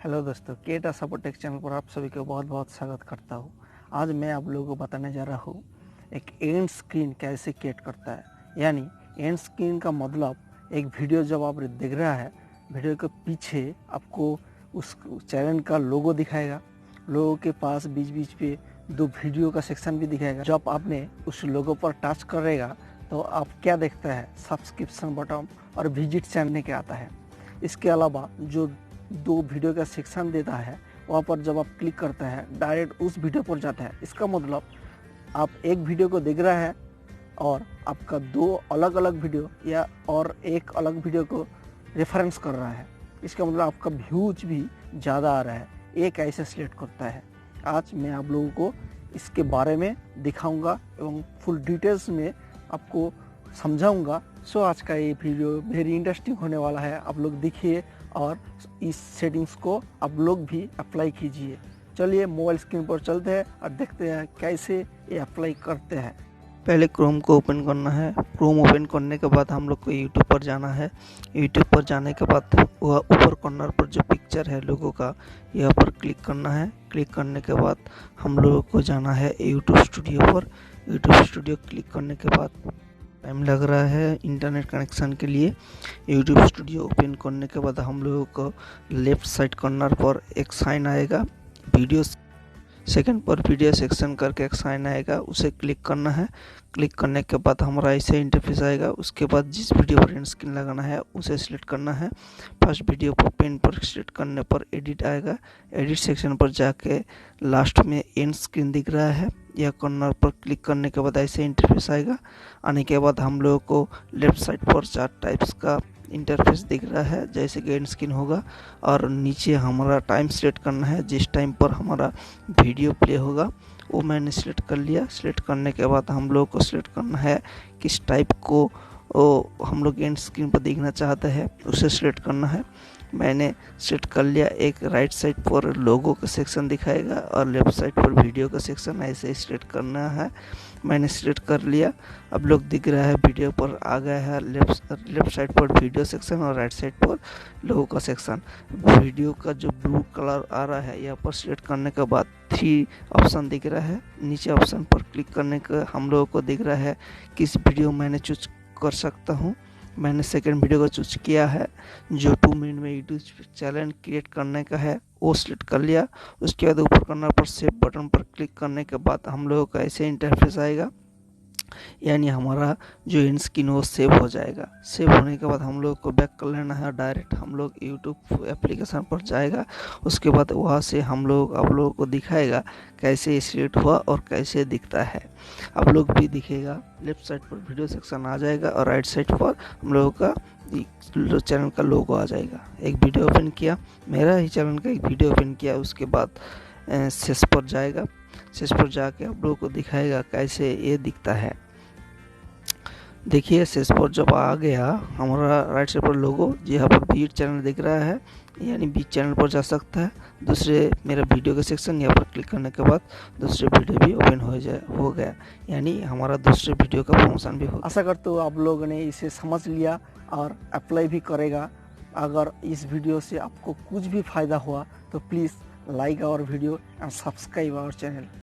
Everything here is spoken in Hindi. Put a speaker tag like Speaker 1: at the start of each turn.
Speaker 1: हेलो दोस्तों, केटा सपोर्ट टेक चैनल पर आप सभी को बहुत बहुत स्वागत करता हूँ। आज मैं आप लोगों को बताने जा रहा हूँ एक एंड स्क्रीन कैसे क्रिएट करता है। यानी एंड स्क्रीन का मतलब एक वीडियो जब आप देख रहा है, वीडियो के पीछे आपको उस चैनल का लोगो दिखाएगा। लोगों के पास बीच बीच पे दो वीडियो का सेक्शन भी दिखाएगा। जब आपने उस लोगो पर टच करेगा तो आप क्या देखता है, सब्सक्रिप्शन बटन और विजिट चैनल के आता है। इसके अलावा जो दो वीडियो का सेक्शन देता है, वहाँ पर जब आप क्लिक करते हैं डायरेक्ट उस वीडियो पर जाता है। इसका मतलब आप एक वीडियो को देख रहा है और आपका दो अलग अलग वीडियो या और एक अलग वीडियो को रेफरेंस कर रहा है। इसका मतलब आपका व्यूज भी ज़्यादा आ रहा है। ये कैसे सिलेक्ट करता है, आज मैं आप लोगों को इसके बारे में दिखाऊंगा एवं फुल डिटेल्स में आपको समझाऊंगा। सो आज का ये वीडियो वेरी इंटरेस्टिंग होने वाला है। आप लोग देखिए और इस सेटिंग्स को आप लोग भी अप्लाई कीजिए। चलिए मोबाइल स्क्रीन पर चलते हैं और देखते हैं कैसे ये अप्लाई करते हैं। पहले क्रोम को ओपन करना है। क्रोम ओपन करने के बाद हम लोग को यूट्यूब पर जाना है। यूट्यूब पर जाने के बाद वह ऊपर कॉर्नर पर जो पिक्चर है लोगों का, यहाँ पर क्लिक करना है। क्लिक करने के बाद हम लोगों को जाना है यूट्यूब स्टूडियो पर। यूट्यूब स्टूडियो क्लिक करने के बाद टाइम लग रहा है इंटरनेट कनेक्शन के लिए। यूट्यूब स्टूडियो ओपन करने के बाद हम लोगों को लेफ्ट साइड कॉर्नर पर एक साइन आएगा, वीडियो सेकंड पर वीडियो सेक्शन करके एक साइन आएगा, उसे क्लिक करना है। क्लिक करने के बाद हमारा ऐसे इंटरफेस आएगा। उसके बाद जिस वीडियो पर एंड स्क्रीन लगाना है उसे सिलेक्ट करना है। फर्स्ट वीडियो पर पेन पर सिलेक्ट करने पर एडिट आएगा। एडिट सेक्शन पर जाके लास्ट में एंड स्क्रीन दिख रहा है, या कॉर्नर पर क्लिक करने के बाद ऐसे इंटरफेस आएगा। आने के बाद हम लोगों को लेफ्ट साइड पर 4 टाइप्स का इंटरफेस दिख रहा है, जैसे कि एंड स्क्रीन होगा। और नीचे हमारा टाइम सेलेक्ट करना है, जिस टाइम पर हमारा वीडियो प्ले होगा वो मैंने सिलेक्ट कर लिया। सिलेक्ट करने के बाद हम लोग को सिलेक्ट करना है किस टाइप को हम लोग एंड स्क्रीन पर देखना चाहते हैं, उसे सिलेक्ट करना है। मैंने सेट कर लिया। एक राइट साइड पर लोगो का सेक्शन दिखाएगा और लेफ्ट साइड पर वीडियो का सेक्शन, ऐसे ही सिलेक्ट करना है। मैंने सिलेक्ट कर लिया। अब लोग दिख रहा है वीडियो पर आ गया है लेफ्ट साइड पर वीडियो सेक्शन और राइट साइड पर लोगो का सेक्शन। वीडियो का जो ब्लू कलर आ रहा है, यहाँ पर सिलेक्ट करने के बाद 3 ऑप्शन दिख रहा है। नीचे ऑप्शन पर क्लिक करने का हम लोगों को दिख रहा है किस वीडियो मैंने चूज कर सकता हूँ। मैंने सेकंड वीडियो को चूज किया है, जो 2 मिनट में यूट्यूब चैनल क्रिएट करने का है, वो सिलेक्ट कर लिया। उसके बाद ऊपर कॉर्नर पर सेव बटन पर क्लिक करने के बाद हम लोगों का ऐसे इंटरफेस आएगा। यानी हमारा जो एंड स्क्रीन वो सेव हो जाएगा। सेव होने के बाद हम लोग को बैक कर लेना है। डायरेक्ट हम लोग यूट्यूब एप्लीकेशन पर जाएगा। उसके बाद वहाँ से आप लोगों को दिखाएगा कैसे सिलेक्ट हुआ और कैसे दिखता है। आप लोग भी दिखेगा। लेफ्ट साइड पर वीडियो सेक्शन आ जाएगा और राइट साइड पर हम लोगों का चैनल का लोगो आ जाएगा। एक वीडियो ओपन किया, मेरा ही चैनल का एक वीडियो ओपन किया। उसके बाद शेष पर जाएगा। शेष पर जाके आप लोगों को दिखाएगा कैसे ये दिखता है। देखिए शेष पर जब आ गया हमारा राइट साइड पर लोगो, यहाँ पर बीट चैनल दिख रहा है, यानी बीट चैनल पर जा सकता है। दूसरे मेरा वीडियो का सेक्शन, यहाँ पर क्लिक करने के बाद दूसरे वीडियो भी ओपन हो गया, यानी हमारा दूसरे वीडियो का प्रमोशन भी हो गया। आशा करता हूँ आप लोगों ने इसे समझ लिया और अप्लाई भी करेगा। अगर इस वीडियो से आपको कुछ भी फ़ायदा हुआ तो please like our video and subscribe our channel.